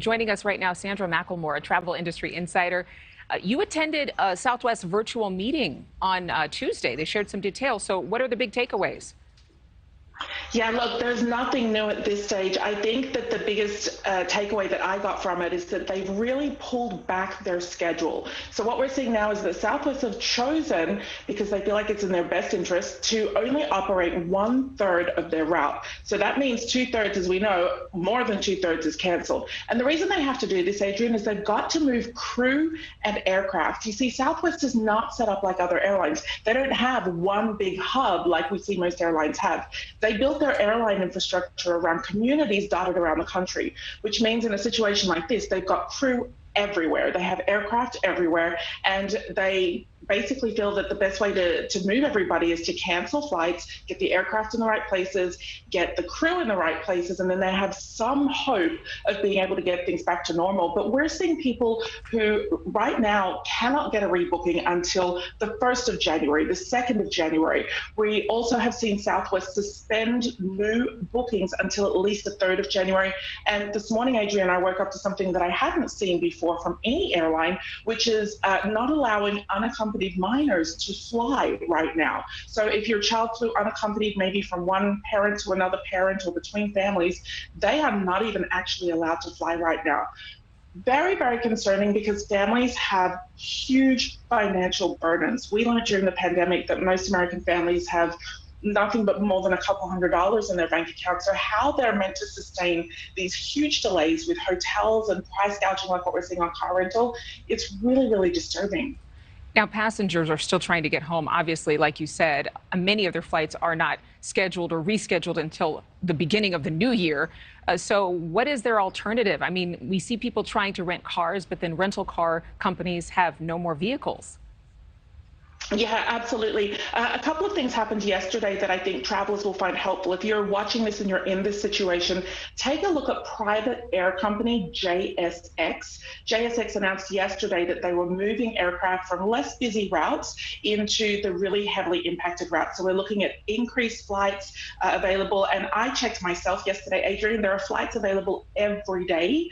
Joining us right now, Sandra McLemore, a travel industry insider. You attended a Southwest virtual meeting on Tuesday. They shared some details. So what are the big takeaways? Yeah, look, there's nothing new at this stage. I think that the biggest takeaway that I got from it is that they've really pulled back their schedule. So what we're seeing now is that Southwest have chosen, because they feel like it's in their best interest, to only operate 1/3 of their route. So that means 2/3, as we know, more than 2/3 is canceled. And the reason they have to do this, Adrienne, is they've got to move crew and aircraft. You see, Southwest is not set up like other airlines. They don't have one big hub like we see most airlines have. They built their airline infrastructure around communities dotted around the country, which means in a situation like this, they've got crew everywhere. They have aircraft everywhere, and they basically feel that the best way to move everybody is to cancel flights, get the aircraft in the right places, get the crew in the right places, and then they have some hope of being able to get things back to normal. But we're seeing people who right now cannot get a rebooking until the 1st of January, the 2nd of January. We also have seen Southwest suspend new bookings until at least the 3rd of January. And this morning, Adrienne, I woke up to something that I hadn't seen before from any airline, which is not allowing unaccompanied minors to fly right now. So if your child flew unaccompanied, maybe from one parent to another parent or between families, they are not even actually allowed to fly right now. Very, very concerning, because families have huge financial burdens. We learned during the pandemic that most American families have nothing but more than a couple $100s in their bank account. So how they're meant to sustain these huge delays with hotels and price gouging like what we're seeing on car rental, it's really, really disturbing. Now, passengers are still trying to get home. Obviously, like you said, many of their flights are not scheduled or rescheduled until the beginning of the new year. So what is their alternative? I mean, we see people trying to rent cars, but then rental car companies have no more vehicles. Yeah, absolutely. A couple of things happened yesterday that I think travelers will find helpful. If you're watching this and you're in this situation, take a look at private air company JSX. JSX announced yesterday that they were moving aircraft from less busy routes into the really heavily impacted routes. So we're looking at increased flights available. And I checked myself yesterday, Adrienne, there are flights available every day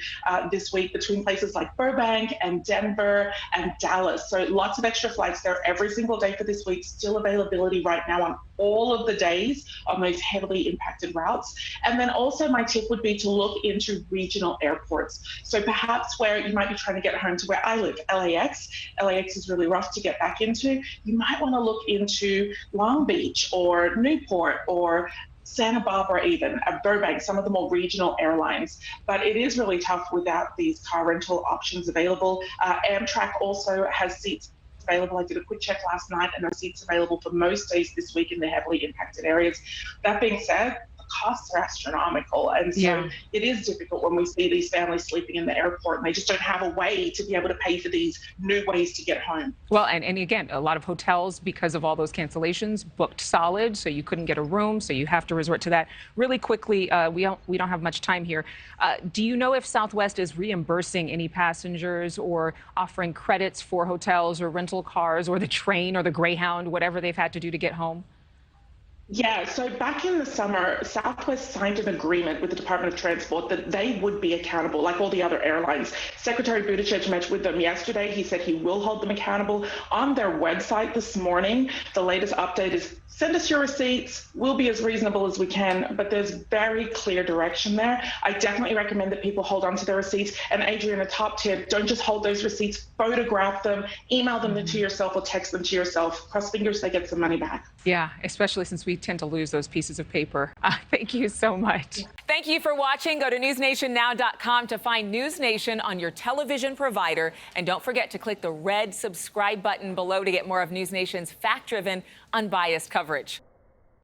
this week between places like Burbank and Denver and Dallas. So lots of extra flights there every single day for this week. Still availability right now on all of the days on those heavily impacted routes. And then also my tip would be to look into regional airports. So perhaps where you might be trying to get home to where I live, LAX. LAX is really rough to get back into. You might want to look into Long Beach or Newport or Santa Barbara, even at Burbank, some of the more regional airlines. But it is really tough without these car rental options available. Amtrak also has seats available. I did a quick check last night, and there are seats available for most days this week in the heavily impacted areas. That being said, the costs are astronomical, and so it is difficult when we see these families sleeping in the airport and they just don't have a way to be able to pay for these new ways to get home. Well, and again, a lot of hotels, because of all those cancellations, booked solid, so you couldn't get a room, so you have to resort to that. Really quickly, we don't have much time here. Do you know if Southwest is reimbursing any passengers or offering credits for hotels or rental cars or the train or the Greyhound, whatever they've had to do to get home? Yeah, so back in the summer, Southwest signed an agreement with the Department of Transport that they would be accountable, like all the other airlines. Secretary Buttigieg met with them yesterday. He said he will hold them accountable. On their website this morning, the latest update is send us your receipts. We'll be as reasonable as we can, but there's very clear direction there. I definitely recommend that people hold on to their receipts. And Adrienne, a top tip, don't just hold those receipts, photograph them, email them to yourself or text them to yourself. Cross fingers they get some money back. Yeah, especially since we tend to lose those pieces of paper. Thank you so much. Thank you for watching. Go to newsnationnow.com to find NewsNation on your television provider. And don't forget to click the red subscribe button below to get more of NewsNation's fact-driven, unbiased coverage.